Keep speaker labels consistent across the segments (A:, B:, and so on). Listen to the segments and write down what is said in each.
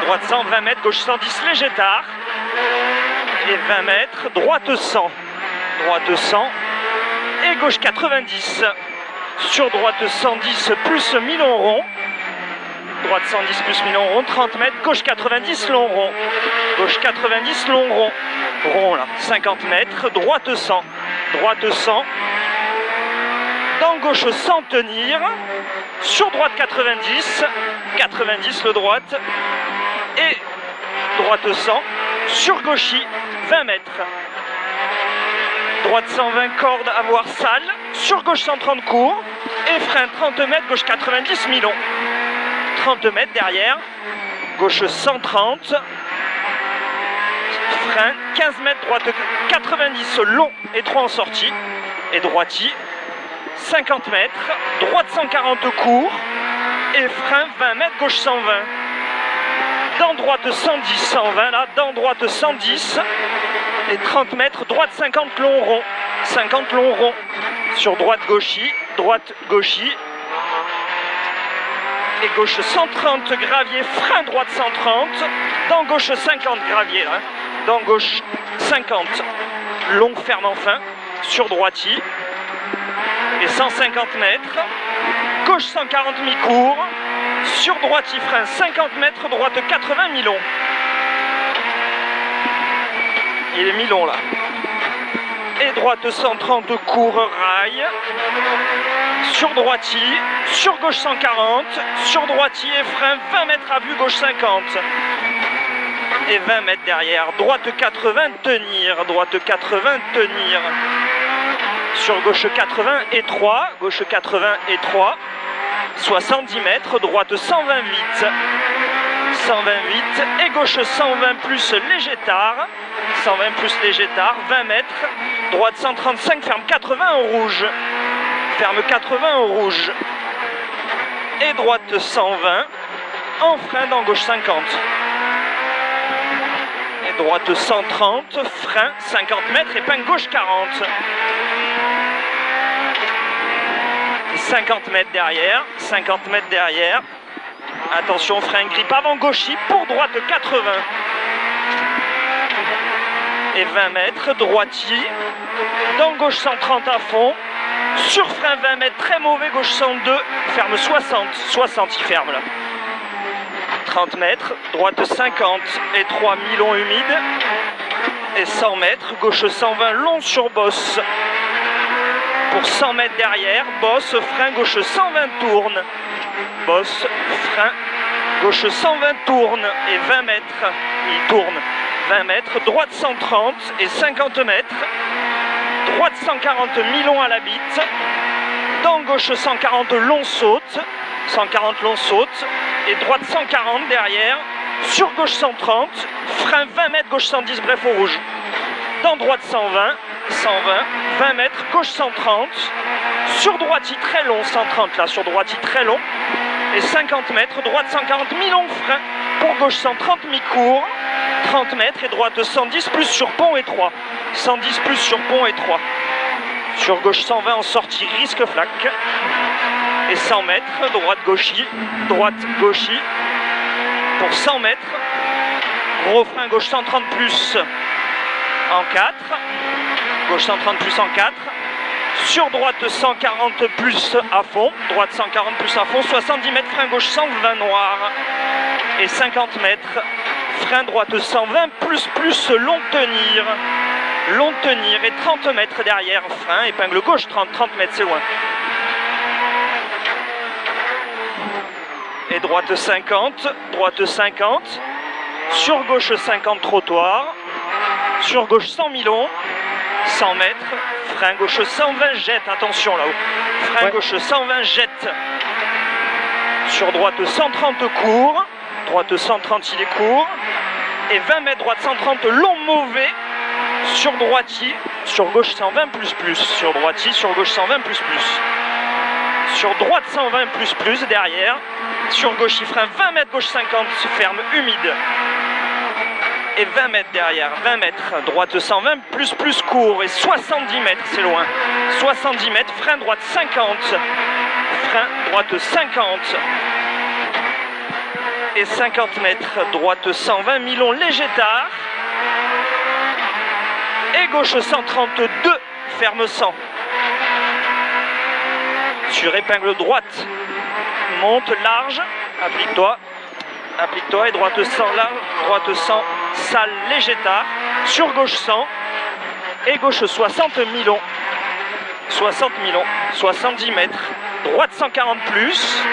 A: droite 100, 20 mètres, gauche 110, léger tard. Et 20 mètres, droite 100. Droite 100 et gauche 90. Sur droite 110 plus mi-long rond. Droite 110 plus mi-long rond, 30 mètres, gauche 90, long rond. Gauche 90, long rond. Rond là, 50 mètres, droite 100. Droite 100. Dans gauche sans tenir. Sur droite 90. 90 le droite. Et droite 100. Sur gauchis, 20 mètres. Droite 120, corde à voir salle. Sur gauche 130 court. Et frein 30 mètres, gauche 90, mi-long. 30 mètres derrière. Gauche 130. Frein 15 mètres, droite 90, long et 3 en sortie. Et droiti 50 mètres. Droite 140 court. Et frein 20 mètres, gauche 120. Dans droite 110, 120 là. Dans droite 110. Et 30 mètres, droite 50 long rond. 50 long rond. Sur droite gauchis, droite gauchis. Et gauche 130 gravier, frein droite 130. Dans gauche 50 gravier là. Dans gauche 50. Long ferme enfin. Sur droiti. Et 150 mètres. Gauche 140 mi-court. Sur droiti, frein 50 mètres, droite 80 mi-long. Il est mi-long là. Et droite 130 court rail. Sur droiti, sur gauche 140, sur droiti et frein 20 mètres à vue, gauche 50. Et 20 mètres derrière, droite 80 tenir, droite 80 tenir. Sur gauche 80 et 3, gauche 80 et 3. 70 mètres, droite 128. 128 et gauche 120 plus léger tard. 120 plus léger tard, 20 mètres. Droite 135, ferme 80 au rouge. Ferme 80 au rouge. Et droite 120. En frein dans gauche 50. Et droite 130, frein 50 mètres, épingle gauche 40. Et 50 mètres derrière. 50 mètres derrière. Attention, frein grippe avant gauchis pour droite 80. Et 20 mètres, droiti. Dans gauche 130 à fond. Sur frein 20 mètres, très mauvais, gauche 102. Ferme 60. 60, il ferme là. 30 mètres, droite 50 et 3 mi-long humide. Et 100 mètres, gauche 120, long sur bosse. Pour 100 mètres derrière, bosse, frein, gauche 120 tourne. Bosse, frein, gauche 120 tourne et 20 mètres, il tourne. 20 mètres, droite 130 et 50 mètres. Droite 140 mi-long à la bite. Dans gauche 140 long saute. 140 long saute. Et droite 140 derrière. Sur gauche 130. Frein 20 mètres, gauche 110, bref au rouge. Dans droite 120. 120. 20 mètres, gauche 130. Sur droiti très long, 130 là, sur droiti très long. Et 50 mètres, droite 140 mi-long frein. Pour gauche 130 mi-court. 30 mètres et droite 110 plus sur pont et 3. 110 plus sur pont et 3. Sur gauche 120 en sortie, risque flaque. Et 100 mètres, droite gauchis, droite gauchis. Pour 100 mètres, gros frein gauche 130 plus en 4. Gauche 130 plus en 4. Sur droite 140 plus à fond. Droite 140 plus à fond. 70 mètres, frein gauche 120 noir. Et 50 mètres. Frein droite 120 plus long tenir. Long tenir et 30 mètres derrière. Frein, épingle gauche 30. 30 mètres, c'est loin. Et droite 50. Droite 50. Sur gauche 50 trottoir. Sur gauche 100 mi-long. 100 mètres. Frein gauche 120 jette. Attention là-haut. Frein gauche 120 jette. Sur droite 130 court. Droite 130 il est court. Et 20 mètres, droite 130 long mauvais. Sur droiti, sur gauche 120 plus. Sur droiti, sur gauche 120 plus. Sur droite 120 plus derrière. Sur gauche il frein 20 mètres, gauche 50 ferme humide. Et 20 mètres derrière, 20 mètres, droite 120 plus court. Et 70 mètres, c'est loin. 70 mètres, frein droite 50. Frein droite 50. Et 50 mètres, droite 120, Milon léger tard. Et gauche 132, ferme 100. Sur épingle droite, monte large, applique-toi. Applique-toi et droite 100 large, droite 100, salle léger tard. Sur gauche 100 et gauche 60 Milon. 60 Milon, 70 mètres, droite 140 plus.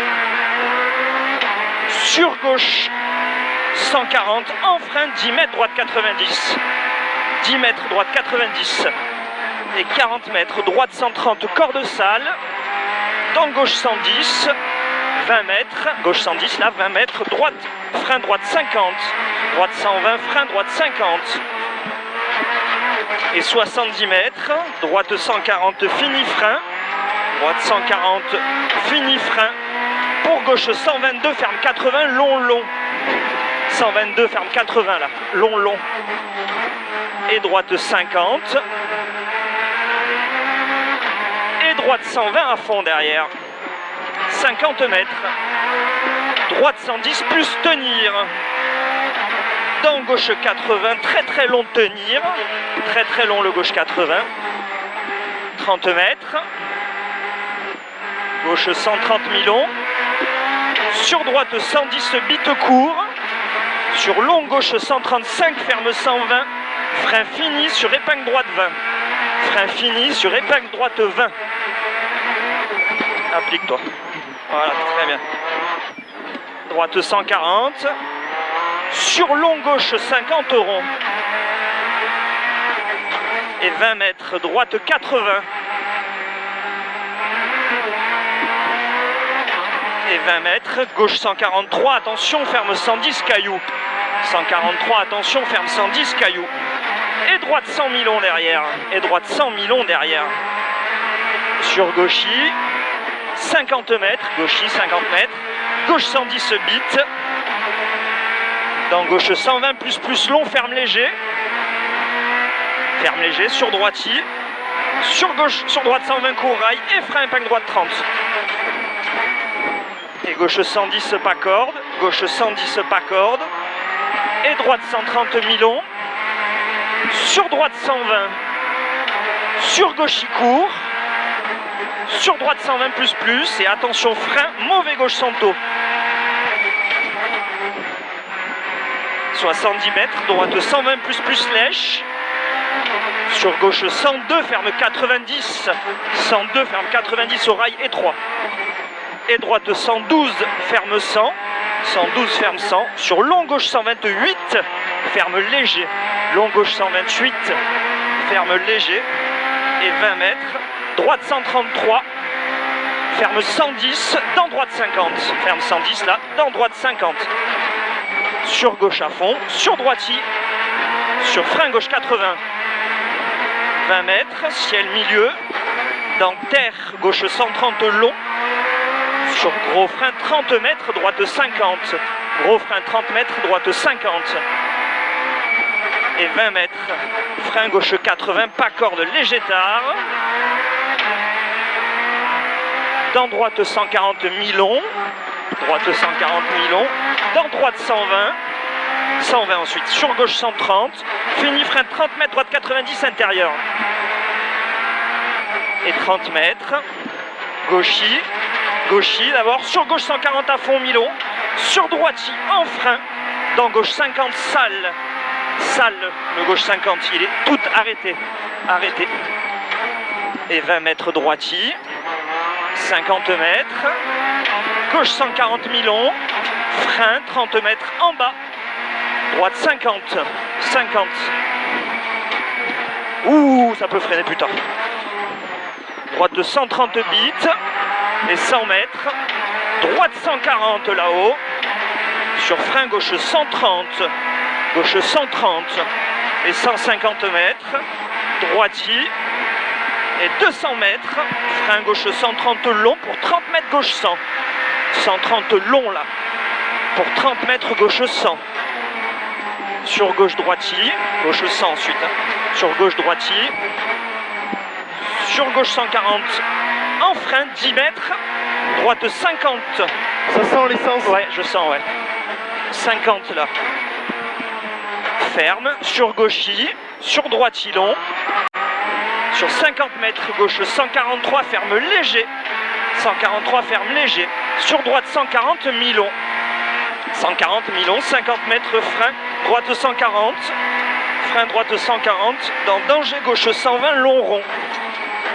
A: Sur gauche 140, en frein 10 mètres, droite 90. 10 mètres, droite 90. Et 40 mètres, droite 130, corde salle. Dans gauche 110, 20 mètres, gauche 110, là 20 mètres, droite, frein droite 50. Droite 120, frein droite 50. Et 70 mètres, droite 140, fini frein. Droite 140, fini frein. Pour gauche 122, ferme 80, long, long. 122, ferme 80 là, long, long. Et droite 50. Et droite 120 à fond derrière. 50 mètres. Droite 110 plus tenir. Dans gauche 80, très très long tenir. Très très long le gauche 80. 30 mètres. Gauche 130 Milon. Sur droite 110 bite court. Sur long gauche 135, ferme 120. Frein fini sur épingle droite 20. Frein fini sur épingle droite 20. Applique-toi. Voilà, très bien. Droite 140. Sur long gauche 50 rond. Et 20 mètres, droite 80. Et 20 mètres, gauche 143, attention, ferme 110 cailloux. 143, attention, ferme 110 cailloux. Et droite 100 Milon derrière. Et droite 100 Milon derrière. Sur gauchy, 50 mètres, gauchy 50 mètres. Gauche 110 bite. Dans gauche 120 plus long, ferme léger. Ferme léger sur droiti. Sur gauche, sur droite 120 court rail et frein épingle droite 30. Et gauche 110 pas corde. Gauche 110 pas corde. Et droite 130 Milon. Sur droite 120. Sur gauche il court. Sur droite 120 plus. Et attention frein, mauvais gauche Santo. 70 mètres, droite 120 plus lèche. Sur gauche 102, ferme 90. 102, ferme 90 au rail étroit. Et droite 112, ferme 100. 112, ferme 100. Sur long gauche 128, ferme léger. Long gauche 128, ferme léger. Et 20 mètres, droite 133, ferme 110, dans droite 50. Ferme 110 là, dans droite 50. Sur gauche à fond, sur droiti, sur frein gauche 80. 20 mètres, ciel milieu, dans terre gauche 130 long. Sur gros frein 30 mètres, droite 50. Gros frein 30 mètres, droite 50. Et 20 mètres, frein gauche 80, pas corde léger tard. Dans droite 140 Milon. Droite 140 Milon. Dans droite 120. 120 ensuite. Sur gauche 130. Fini frein 30 mètres, droite 90 intérieur. Et 30 mètres. Gauchy. Gauchy d'abord. Sur gauche 140 à fond Milon. Sur droiti en frein. Dans gauche 50 salle. Salle, le gauche 50. Il est tout arrêté. Arrêté. Et 20 mètres droiti. 50 mètres. Gauche 140 Milon. Frein 30 mètres en bas. Droite 50. 50. Ouh, ça peut freiner plus tard. Droite de 130 bits. Et 100 mètres. Droite 140 là-haut. Sur frein gauche 130. Gauche 130. Et 150 mètres. Droiti. Et 200 mètres. Frein gauche 130 long pour 30 mètres gauche 100. 130 long là. Pour 30 mètres gauche 100. Sur gauche droiti. Gauche 100 ensuite. Sur gauche droiti. Sur gauche 140. En frein 10 mètres. Droite 50.
B: Ça sent l'essence?
A: Ouais, je sens, ouais. 50 là. Ferme, sur gauchy, sur droite long. Sur 50 mètres, gauche 143, ferme léger. 143, ferme léger. Sur droite 140, mi-long. 140, mi-long, 50 mètres, frein, droite 140. Frein, droite 140. Dans danger, gauche 120, long rond.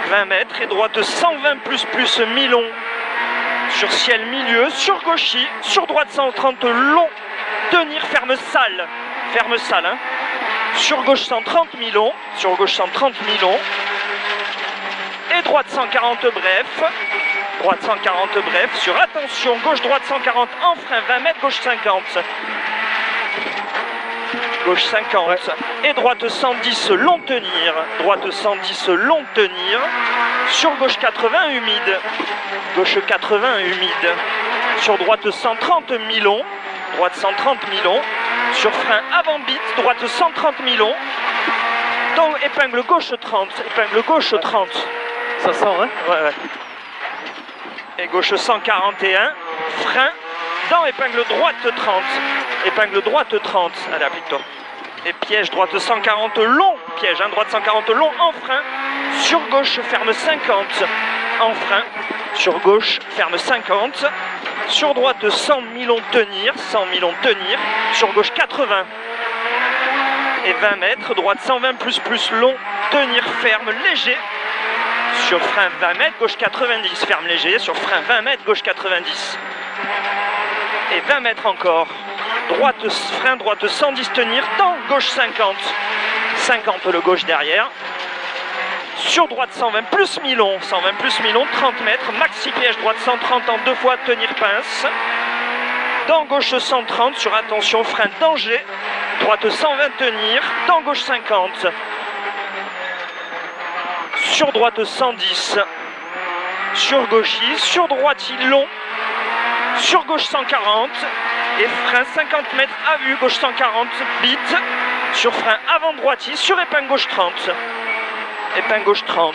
A: 20 mètres et droite 120 plus mi-long. Sur ciel milieu, sur gauchy, sur droite 130, long. Tenir, ferme salle. Ferme salle, hein. Sur gauche 130 mi-long. Sur gauche 130 mi-long. Et droite 140 bref. Droite 140 bref. Sur attention, gauche-droite 140 en frein, 20 mètres, gauche 50. Gauche 50. Ouais. Et droite 110 long tenir. Droite 110 long tenir. Sur gauche 80 humide. Gauche 80 humide. Sur droite 130 mi-long. Droite 130 mi-long. Sur frein avant bite. Droite 130 mi-long. Donc épingle gauche 30. Épingle gauche 30.
B: Ça sent, hein?
A: Ouais, ouais. Et gauche 141. Frein. Dans épingle droite 30. Épingle droite 30. Allez, applique-toi. Et piège droite 140 long. Piège, hein, droite 140 long en frein. Sur gauche, ferme 50. En frein. Sur gauche, ferme 50. Sur droite, 100 mi-long tenir. 100 mi-long tenir. Sur gauche, 80. Et 20 mètres. Droite 120 plus long. Tenir ferme léger. Sur frein 20 mètres, gauche 90. Ferme léger. Sur frein 20 mètres, gauche 90. Et 20 mètres encore. Droite, frein droite 110 tenir. Dans gauche 50. 50 le gauche derrière. Sur droite 120 plus mi-long. 120 plus mi-long, 30 mètres. Maxi piège droite 130 en deux fois tenir pince. Dans gauche 130 sur attention frein danger. Droite 120 tenir. Dans gauche 50. Sur droite 110. Sur gauchy. Sur droite long. Sur gauche 140. Et frein 50 mètres à vue. Gauche 140 bite. Sur frein avant droitier. Sur épingle gauche 30. Épingle gauche 30.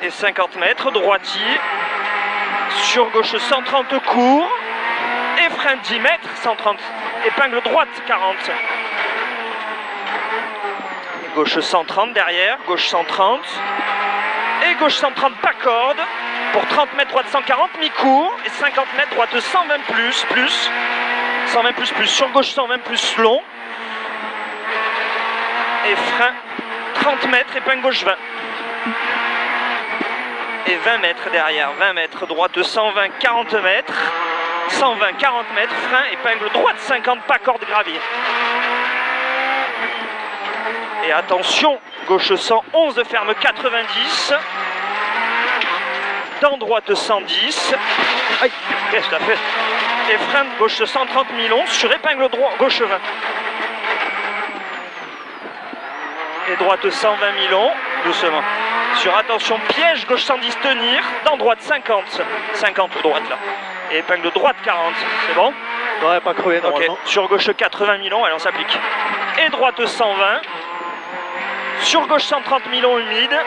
A: Et 50 mètres droitier. Sur gauche 130 court. Et frein 10 mètres 130. Épingle droite 40. Gauche 130 derrière. Gauche 130. Et gauche 130 pas corde. Pour 30 mètres droite 140 mi-court. Et 50 mètres droite 120 plus. 120 plus. Sur gauche 120 plus long. Et frein 30 mètres, épingle gauche 20. Et 20 mètres derrière, 20 mètres, droite 120, 40 mètres. 120, 40 mètres, frein, épingle droite 50, pas corde gravier. Et attention, gauche 111, ferme 90. Dans droite 110. Aïe, qu'est-ce que t'as fait? Et frein de gauche 130 mi-long sur épingle droit, gauche 20. Et droite 120 mi-long, doucement. Sur attention, piège, gauche 110 tenir, dans droite 50. 50 droite là. Et épingle droite 40, c'est bon?
B: Ouais, pas crevé normalement.
A: Ok, sur gauche 80 mi-long, allez on s'applique. Et droite 120. Sur gauche 130 mi-long humide.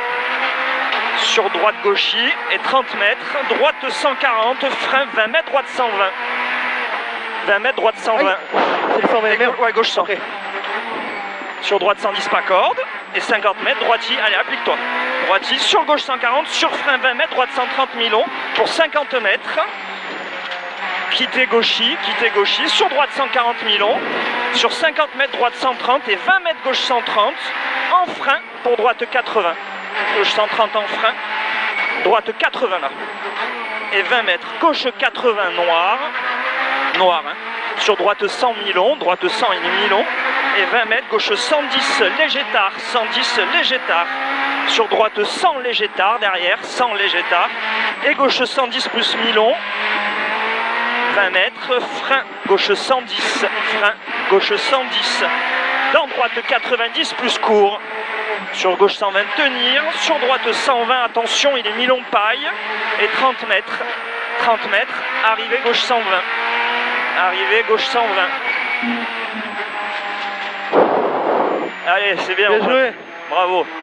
A: Sur droite gauchy et 30 mètres. Droite 140, frein 20 mètres, droite 120. 20 mètres, droite 120.
B: C'est le 120 mètres.
A: Ouais, gauche 100.
B: Okay.
A: Sur droite 110 pas corde. Et 50 mètres, droitier, allez applique-toi. Droitier, sur gauche 140, sur frein 20 mètres, droite 130 mi-long pour 50 mètres. Quitter gauchy, sur droite 140 mi-long. Sur 50 mètres, droite 130 et 20 mètres, gauche 130. En frein pour droite 80. Gauche 130 en frein. Droite 80 là. Et 20 mètres, gauche 80 noir. Noir, hein. Sur droite 100 mi-long, droite 100 et mi-long. Et 20 mètres, gauche 110 léger tard, 110 léger tard. Sur droite 100 léger tard, derrière 100 léger tard. Et gauche 110 plus mi-long. 20 mètres, frein, gauche 110, frein, gauche 110. Dans droite 90 plus court. Sur gauche 120 tenir, sur droite 120, attention, il est mi-long paille. Et 30 mètres, arrivée gauche 120. Arrivée gauche 120. Allez, c'est bien.
B: Bien joué.
A: Bravo.